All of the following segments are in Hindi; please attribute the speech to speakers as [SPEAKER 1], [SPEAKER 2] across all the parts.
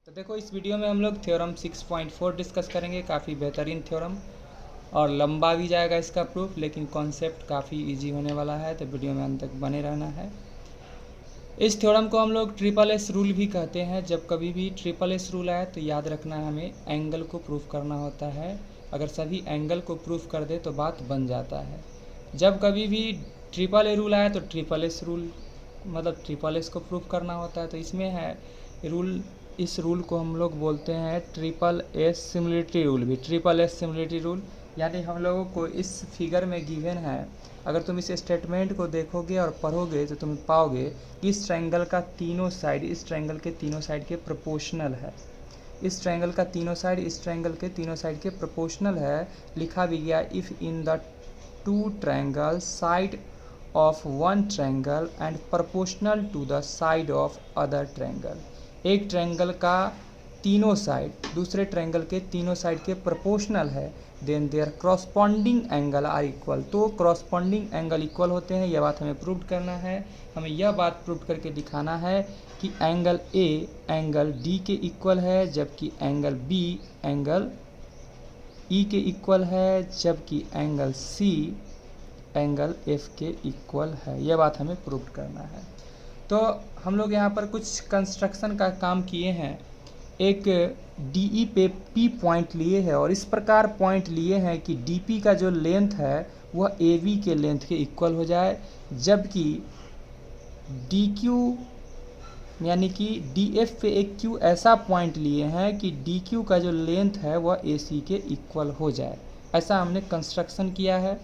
[SPEAKER 1] तो देखो इस वीडियो में हम लोग थ्योरम 6.4 डिस्कस करेंगे। काफ़ी बेहतरीन थ्योरम और लंबा भी जाएगा इसका प्रूफ, लेकिन कॉन्सेप्ट काफ़ी इजी होने वाला है, तो वीडियो में अंत तक बने रहना है। इस थ्योरम को हम लोग ट्रिपल एस रूल भी कहते हैं। जब कभी भी ट्रिपल एस रूल आए तो याद रखना है, हमें एंगल को प्रूफ करना होता है। अगर सभी एंगल को प्रूफ कर दे तो बात बन जाता है। जब कभी भी ट्रिपल ए रूल आए तो ट्रिपल एस रूल मतलब ट्रिपल एस को प्रूफ करना होता है। तो इसमें है रूल, इस रूल को हम लोग बोलते हैं ट्रिपल एस सिमिलरिटी रूल भी, ट्रिपल एस सिमिलरिटी रूल। यानी हम लोगों को इस फिगर में गिवन है, अगर तुम इस स्टेटमेंट को देखोगे और पढ़ोगे तो तुम पाओगे कि इस ट्रायंगल का तीनों साइड इस ट्रायंगल के तीनों साइड के प्रोपोर्शनल है। इस ट्रायंगल का तीनों साइड इस ट्रायंगल के तीनों साइड के प्रोपोर्शनल है। लिखा भी गया, if in the two triangle side of one triangle and proportional to the side of other triangle। एक ट्रायंगल का तीनों साइड दूसरे ट्रायंगल के तीनों साइड के प्रोपोर्शनल है, then their corresponding angle are equal. तो क्रॉसपॉन्डिंग एंगल इक्वल होते हैं, यह बात हमें प्रूव करना है। हमें यह बात प्रूव करके दिखाना है कि एंगल ए एंगल डी के इक्वल है, जबकि एंगल बी एंगल ई के इक्वल है, जबकि एंगल सी एंगल एफ के इक्वल है। यह बात हमें प्रूव करना है। तो हम लोग यहाँ पर कुछ कंस्ट्रक्शन का काम किए हैं। एक डीई पे पी पॉइंट लिए हैं और इस प्रकार पॉइंट लिए हैं कि डीपी का जो लेंथ है वह एवी के लेंथ के इक्वल हो जाए, जबकि डी क्यू यानी कि डी एफ पे एक क्यू ऐसा पॉइंट लिए हैं कि डी क्यू का जो लेंथ है वह ए सी के इक्वल हो जाए। ऐसा हमने कंस्ट्रक्शन किया है।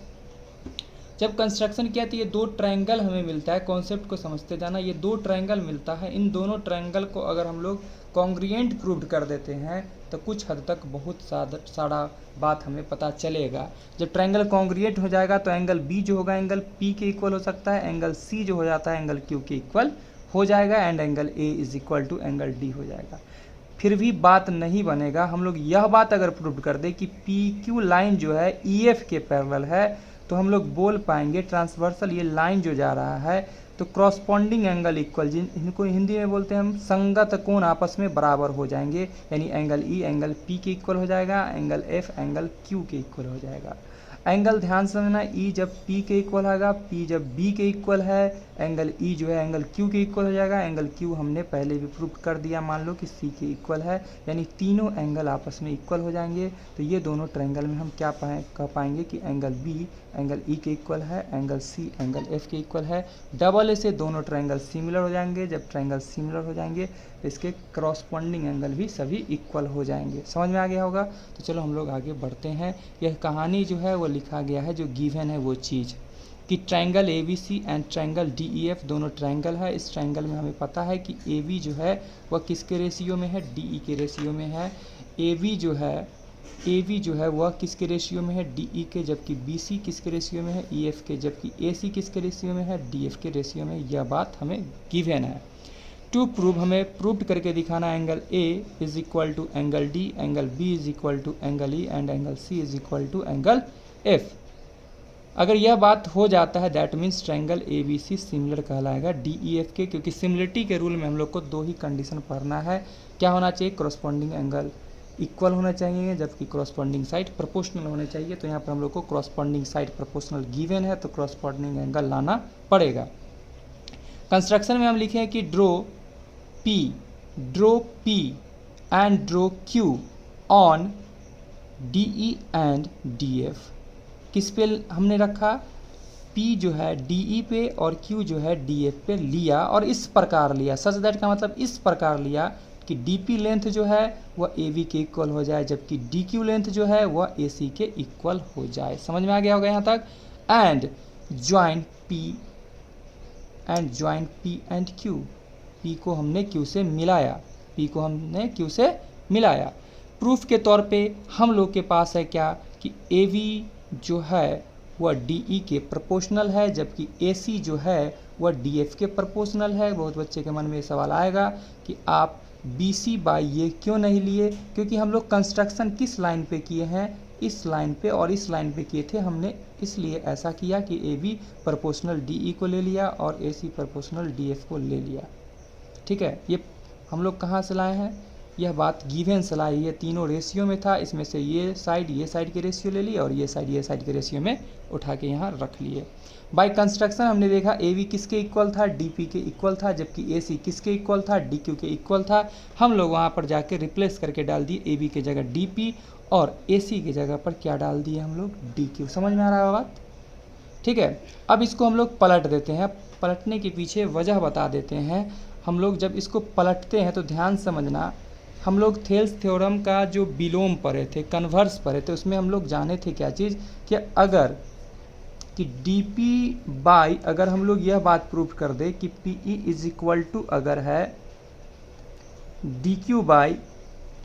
[SPEAKER 1] जब कंस्ट्रक्शन किया तो ये दो ट्रायंगल हमें मिलता है। कॉन्सेप्ट को समझते जाना, ये दो ट्रायंगल मिलता है। इन दोनों ट्रायंगल को अगर हम लोग कॉन्ग्रुएंट प्रूव कर देते हैं तो कुछ हद तक बहुत सारा बात हमें पता चलेगा। जब ट्रायंगल कॉन्ग्रुएंट हो जाएगा तो एंगल बी जो होगा एंगल पी के इक्वल हो सकता है, एंगल सी जो हो जाता है एंगल क्यू के इक्वल हो जाएगा, and angle A is equal to angle D हो जाएगा। फिर भी बात नहीं बनेगा। हम लोग यह बात अगर प्रूव कर दें कि पी क्यू लाइन जो है ई एफ के पैरेलल है, तो हम लोग बोल पाएंगे ट्रांसवर्सल ये लाइन जो जा रहा है तो क्रॉसपॉन्डिंग एंगल इक्वल, इनको हिंदी में बोलते हैं हम संगत कोण आपस में बराबर हो जाएंगे। यानी एंगल ई एंगल पी के इक्वल हो जाएगा, एंगल एफ एंगल क्यू के इक्वल हो जाएगा। एंगल ध्यान से समझना, ई जब पी के इक्वल होगा, पी जब बी के इक्वल है, एंगल ई जो है एंगल क्यू के इक्वल हो जाएगा। एंगल क्यू हमने पहले भी प्रूव कर दिया, मान लो कि सी के इक्वल है, यानी तीनों एंगल आपस में इक्वल हो जाएंगे। तो ये दोनों ट्रायंगल में हम क्या कह पाएंगे कि एंगल बी एंगल ई के इक्वल है, एंगल सी एंगल एफ के इक्वल है। डबल ए से दोनों ट्रायंगल सिमिलर हो जाएंगे। जब ट्रायंगल सिमिलर हो जाएंगे तो इसके क्रॉसपॉन्डिंग एंगल भी सभी इक्वल हो जाएंगे। समझ में आ गया होगा। तो चलो हम लोग आगे बढ़ते हैं। यह कहानी जो है वो लिखा गया है, जो गिवन है वो चीज़ कि triangle A B C and triangle D E F दोनों ट्रायंगल है। इस ट्रायंगल में हमें पता है कि ए बी जो है वह किसके रेशियो में है, डी ई के रेशियो में है। ए बी जो है वह किसके रेशियो में है, डी ई के, जबकि बी सी किसके रेशियो में है, ई एफ के, जबकि ए सी किसके रेशियो में है, डी एफ के रेशियो में। यह बात हमें गिवन है। टू प्रूव हमें प्रूव करके दिखाना, angle A is equal to angle D, angle B is equal to angle E and angle C is equal to angle F. अगर यह बात हो जाता है that means triangle A B C similar कहलाएगा डी ई एफ के, क्योंकि सिमिलरिटी के रूल में हम लोग को दो ही कंडीशन पढ़ना है। क्या होना चाहिए, क्रॉसपॉन्डिंग एंगल इक्वल होना चाहिए, जबकि क्रॉसपॉन्डिंग साइड प्रोपोर्शनल होने चाहिए। तो यहाँ पर हम लोग को क्रॉसपॉन्डिंग साइड प्रोपोर्शनल गिवन है, तो क्रॉसपॉन्डिंग एंगल लाना पड़ेगा। कंस्ट्रक्शन में हम लिखे कि draw P and draw Q on DE and DF। किस पे हमने रखा, P जो है DE पे और Q जो है DF पे लिया, और इस प्रकार लिया, सच दैट का मतलब इस प्रकार लिया कि DP लेंथ जो है वह AV के इक्वल हो जाए, जबकि DQ लेंथ जो है वह AC के इक्वल हो जाए। समझ में आ गया होगा यहाँ तक। And join P and Q, P को हमने Q से मिलाया। प्रूफ के तौर पे हम लोग के पास है क्या कि AV जो है वह DE के प्रोपोर्शनल है, जबकि AC जो है वह DF के प्रोपोर्शनल है। बहुत बच्चे के मन में सवाल आएगा कि आप BC बाई ये क्यों नहीं लिए, क्योंकि हम लोग कंस्ट्रक्शन किस लाइन पे किए हैं, इस लाइन पे और इस लाइन पे किए थे। हमने इसलिए ऐसा किया कि AB प्रोपोर्शनल DE को ले लिया और AC प्रोपोर्शनल DF को ले लिया। ठीक है, ये हम लोग कहाँ से लाए हैं, यह बात गिवन सलाई, ये तीनों रेशियो में था, इसमें से ये साइड के रेशियो ले लिए और ये साइड के रेशियो में उठा के यहाँ रख लिए। बाय कंस्ट्रक्शन हमने देखा ए बी किसके इक्वल था, डी पी के इक्वल था, जबकि ए सी किसके इक्वल था, डी क्यू के इक्वल था। हम लोग वहाँ पर जाके रिप्लेस करके डाल दिए ए बी की जगह डी पी और ए सी की जगह पर क्या डाल दिए हम लोग, डी क्यू। समझ में आ रहा है बात? ठीक है, अब इसको हम लोग पलट देते हैं। पलटने के पीछे वजह बता देते हैं। हम लोग जब इसको पलटते हैं तो ध्यान समझना, हम लोग थेल्स थ्योरम का जो विलोम पढ़े थे, कन्वर्स पढ़े थे, उसमें हम लोग जाने थे क्या चीज़ कि अगर कि डी पी बाई, अगर हम लोग यह बात प्रूफ कर दे कि P E is equal to अगर है D Q by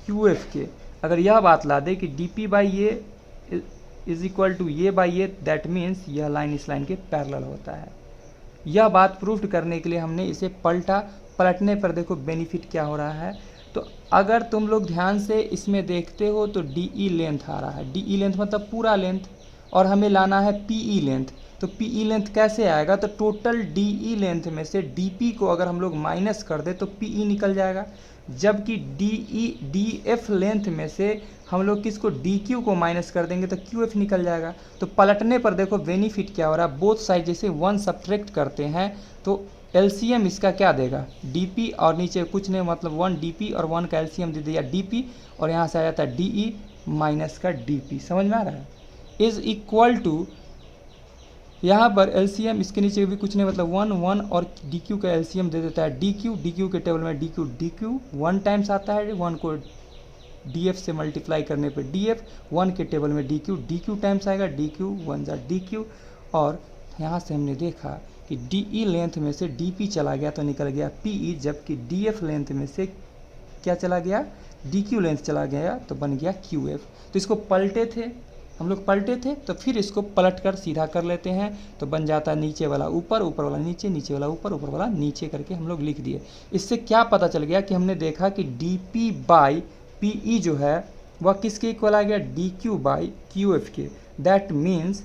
[SPEAKER 1] Q F के, अगर यह बात ला दे कि डी पी बाई ये इज इक्वल टू ये बाई ये, दैट मीन्स यह लाइन इस लाइन के पैरेलल होता है। यह बात प्रूफ करने के लिए हमने इसे पलटा। पलटने पर देखो बेनिफिट क्या हो रहा है। तो अगर तुम लोग ध्यान से इसमें देखते हो तो डी ई लेंथ आ रहा है, डी ई लेंथ मतलब पूरा लेंथ, और हमें लाना है पी ई लेंथ। तो पी ई लेंथ कैसे आएगा, तो टोटल डी ई लेंथ में से डी पी को अगर हम लोग माइनस कर दे तो पी ई निकल जाएगा, जबकि डी एफ लेंथ में से हम लोग किसको, डी क्यू को माइनस कर देंगे तो क्यू एफ निकल जाएगा। तो पलटने पर देखो बेनिफिट क्या हो रहा है, बोथ साइड जैसे 1 सब्ट्रैक्ट करते हैं तो एलसीएम इसका क्या देगा, डीपी, और नीचे कुछ नहीं मतलब 1 डीपी और 1 का एलसीएम दे दिया डीपी, और यहाँ से आ जाता है डीई माइनस का डीपी। समझ में आ रहा है? इज इक्वल टू, यहाँ पर एलसीएम इसके नीचे भी कुछ नहीं मतलब 1 और डी क्यू का एलसीएम दे देता है डी क्यू के टेबल में डी क्यू 1 टाइम्स आता है, 1 को डी एफ से मल्टीप्लाई करने पे डी एफ, 1 के टेबल में डी क्यू टाइम्स आएगा, डी क्यू 1 जा डी क्यू। और यहाँ से हमने देखा कि डी ई लेंथ में से डी पी चला गया तो निकल गया पी ई, जबकि डी एफ लेंथ में से क्या चला गया, डी क्यू लेंथ चला गया तो बन गया क्यू एफ। तो इसको पलटे थे हम लोग, पलटे थे तो फिर इसको पलट कर सीधा कर लेते हैं तो बन जाता नीचे वाला ऊपर, ऊपर वाला नीचे, नीचे वाला ऊपर, ऊपर वाला नीचे करके हम लोग लिख दिए। इससे क्या पता चल गया कि हमने देखा कि D P by P E जो है वह किसके इक्वल आ गया, D Q by Q F के। दैट मीन्स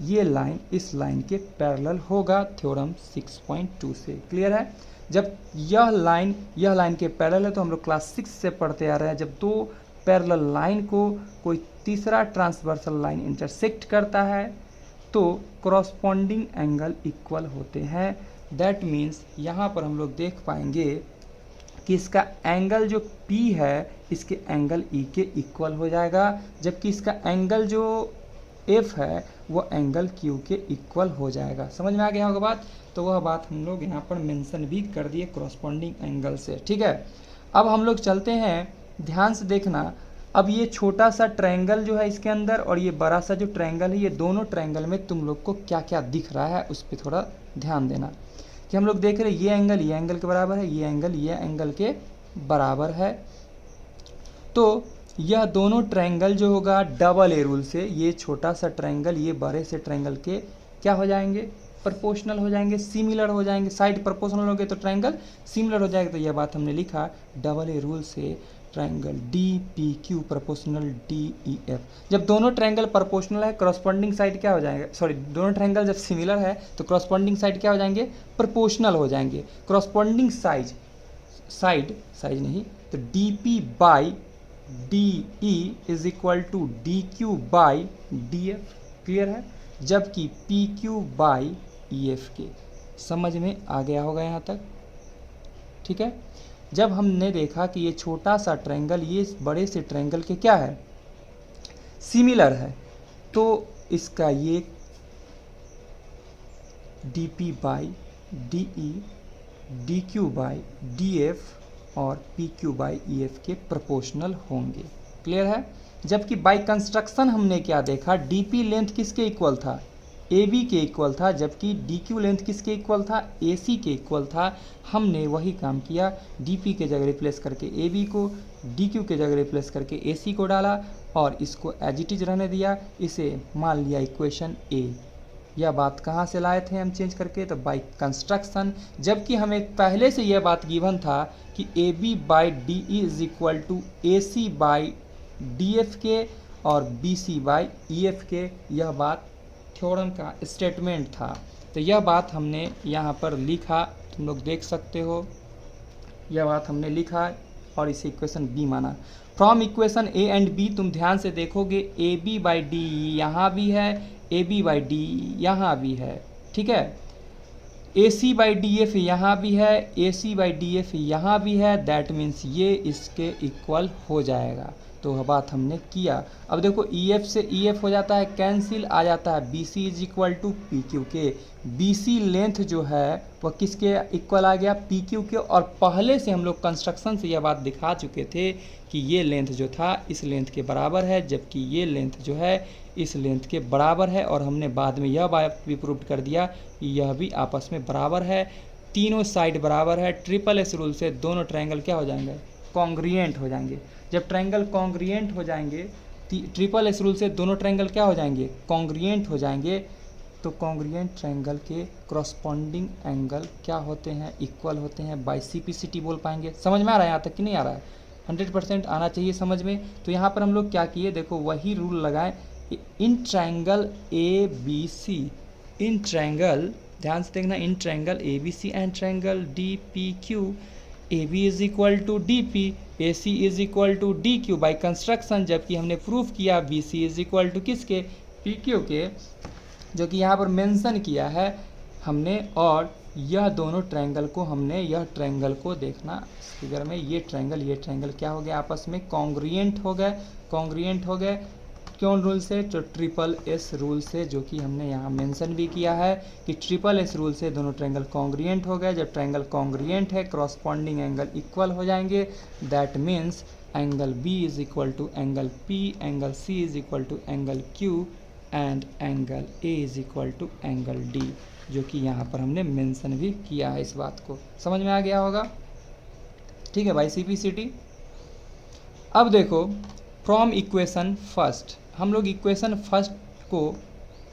[SPEAKER 1] ये लाइन इस लाइन के पैरेलल होगा थ्योरम 6.2 से। क्लियर है? जब यह लाइन के पैरेलल है तो हम लोग क्लास 6 से पढ़ते आ रहे हैं, जब दो पैरेलल लाइन को कोई तीसरा ट्रांसवर्सल लाइन इंटरसेक्ट करता है तो कॉरस्पॉन्डिंग एंगल इक्वल होते हैं। दैट मीन्स यहाँ पर हम लोग देख पाएंगे कि इसका एंगल जो P है इसके एंगल E के इक्वल हो जाएगा, जबकि इसका एंगल जो F है वो एंगल Q के इक्वल हो जाएगा। समझ में आ गया होगा बात? तो वह बात हम लोग यहाँ पर मेंशन भी कर दिए कॉरस्पॉन्डिंग एंगल से। ठीक है, अब हम लोग चलते हैं, ध्यान से देखना। अब ये छोटा सा ट्रायंगल जो है इसके अंदर और ये बड़ा सा जो ट्रायंगल है, ये दोनों ट्रायंगल में तुम लोग को क्या क्या दिख रहा है उस पर थोड़ा ध्यान देना। कि हम लोग देख रहे हैं ये एंगल के बराबर है, ये एंगल के बराबर है। तो यह दोनों ट्रायंगल जो होगा डबल ए रूल से, ये छोटा सा ट्रायंगल ये बड़े से ट्रायंगल के क्या हो जाएंगे, प्रोपोर्शनल हो जाएंगे, सिमिलर हो जाएंगे। साइड प्रोपोर्शनल हो गए तो ट्रायंगल सिमिलर हो जाएगा। तो यह बात हमने लिखा डबल ए रूल से triangle D P Q proportional D E F. जब दोनों ट्रायंगल प्रोपोर्शनल है कॉरस्पॉन्डिंग साइड क्या हो जाएगा, सॉरी दोनों ट्रायंगल जब सिमिलर है तो कॉरस्पॉन्डिंग साइड क्या हो जाएंगे, प्रोपोर्शनल हो जाएंगे। कॉरस्पॉन्डिंग साइड नहीं तो D P by D E is equal to D Q by D F. Clear है? जबकि P Q by E F के। समझ में आ गया होगा यहाँ तक? ठीक है, जब हमने देखा कि ये छोटा सा ट्रायंगल ये बड़े से ट्रायंगल के क्या है, सिमिलर है, तो इसका ये D P by D E, D Q by D F और P Q by E F के प्रोपोर्शनल होंगे। क्लियर है? जबकि बाई कंस्ट्रक्शन हमने क्या देखा, डी पी लेंथ किसके इक्वल था, ए बी के इक्वल था, जबकि डी क्यू लेंथ किसके इक्वल था, ए सी के इक्वल था। हमने वही काम किया, डी पी के जगह रिप्लेस करके ए बी को, डी क्यू के जगह रिप्लेस करके ए सी को डाला और इसको एज इट इज रहने दिया, इसे मान लिया इक्वेशन ए। यह बात कहाँ से लाए थे हम चेंज करके, तो बाई कंस्ट्रक्शन। जबकि हमें पहले से यह बात गिवन था कि A B by D E is equal to A C by D F के और B C by E F के। यह बात थ्योरम का स्टेटमेंट था। तो यह बात हमने यहाँ पर लिखा, तुम लोग देख सकते हो, यह बात हमने लिखा और इसे इक्वेशन बी माना। From equation A and B तुम ध्यान से देखोगे ए बी बाई डी यहाँ भी है, ए बी बाई डी यहाँ भी है, ठीक है। ए सी बाई डी एफ यहाँ भी है, ए सी बाई डी एफ यहाँ भी है, दैट मीन्स ये इसके इक्वल हो जाएगा। तो वह बात हमने किया। अब देखो ई एफ से ई एफ हो जाता है कैंसिल, आ जाता है B C is equal to P Q के। बी सी लेंथ जो है वह किसके इक्वल आ गया, पी क्यू के। और पहले से हम लोग कंस्ट्रक्शन से यह बात दिखा चुके थे कि ये लेंथ जो था इस लेंथ के बराबर है, जबकि ये लेंथ जो है इस लेंथ के बराबर है। और हमने बाद में यह बात भी प्रूव कर दिया कि यह भी आपस में बराबर है, तीनों साइड बराबर है। ट्रिपल एस रूल से दोनों ट्रायंगल क्या हो जाएंगे, कॉन्ग्रिएंट हो जाएंगे। जब ट्रायंगल कॉन्ग्रिएंट हो जाएंगे, ट्रिपल एस रूल से दोनों ट्रायंगल क्या हो जाएंगे, कॉन्ग्रिएंट हो जाएंगे। तो कॉन्ग्रिएंट ट्रायंगल के करस्पॉन्डिंग एंगल क्या होते हैं, इक्वल होते हैं। बाय सीपीसीटी बोल पाएंगे। समझ में आ रहा है यहाँ तक कि नहीं आ रहा है? 100% आना चाहिए समझ में। तो यहाँ पर हम लोग क्या किए, देखो वही रूल लगाएं। इन ट्रायंगल ए बी सी, इन ट्रायंगल ध्यान से देखना, इन triangle A B C and triangle D P Q, A B is equal to D P, A C is equal to D Q by construction. जबकि हमने प्रूफ किया B C is equal to किसके, पी क्यू के, जो कि यहाँ पर मेंशन किया है हमने। और यह दोनों ट्रायंगल को हमने, यह ट्रायंगल को देखना फिगर में, ये ट्रायंगल क्या हो गया, आपस में कॉन्ग्रिएंट हो गए, कॉन्ग्रिएंट हो गए। क्यों रूल से, तो ट्रिपल एस रूल से, जो कि हमने यहाँ मेंशन भी किया है कि ट्रिपल एस रूल से दोनों ट्रायंगल कॉन्ग्रिएंट हो गए। जब ट्रायंगल कॉन्ग्रिएंट है, क्रॉसपॉन्डिंग एंगल इक्वल हो जाएंगे। That means angle B is equal to angle P, angle C is equal to angle Q and angle A is equal to angle D, जो कि यहाँ पर हमने मेंशन भी किया है। इस बात को समझ में आ गया होगा, ठीक है भाई सीपीसीटी। अब देखो फ्रॉम इक्वेशन फर्स्ट, हम लोग इक्वेशन फर्स्ट को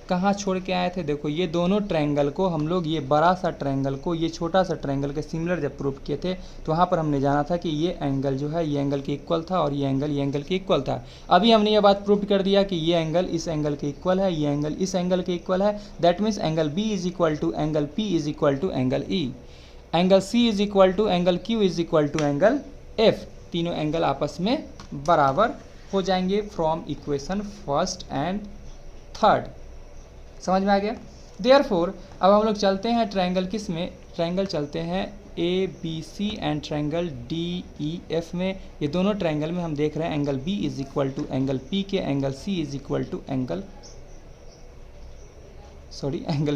[SPEAKER 1] कहाँ छोड़ के आए थे, देखो ये दोनों ट्रायंगल को हम लोग, ये बड़ा सा ट्रायंगल को ये छोटा सा ट्रायंगल के सिमिलर जब प्रूव किए थे, तो वहाँ पर हमने जाना था कि ये एंगल जो है ये एंगल के इक्वल था और ये एंगल के इक्वल था। अभी हमने ये बात प्रूव कर दिया कि ये एंगल इस एंगल के इक्वल है, ये एंगल इस एंगल के इक्वल है। That means angle B is equal to angle P is equal to angle E, angle C is equal to angle Q is equal to angle F. तीनों एंगल आपस में बराबर हो जाएंगे from equation first and third. समझ में आ गया। देयरफॉर अब हम लोग चलते हैं ट्रायंगल किस में, ट्रायंगल चलते हैं A B C and triangle D E F में। ये दोनों ट्रायंगल में हम देख रहे हैं angle B is equal to angle P के, angle C is equal to angle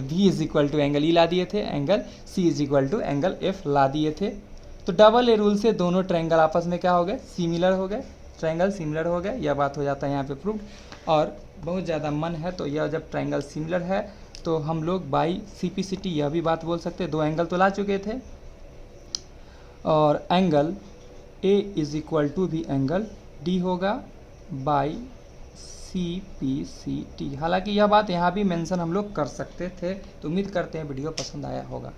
[SPEAKER 1] B is equal to angle E ला दिए थे, angle C is equal to angle F ला दिए थे। तो डबल ए रूल से दोनों ट्रायंगल आपस में क्या हो गए, सिमिलर हो गए, ट्रायंगल सिमिलर हो गए। यह बात हो जाता है यहाँ पे प्रूव। और बहुत ज़्यादा मन है तो यह जब ट्रायंगल सिमिलर है तो हम लोग बाई सीपीसीटी यह भी बात बोल सकते हैं, दो एंगल तो ला चुके थे। और angle A is equal to भी एंगल डी होगा बाई सीपीसीटी। हालांकि यह बात यहाँ भी मेंशन हम लोग कर सकते थे। तो उम्मीद करते हैं वीडियो पसंद आया होगा।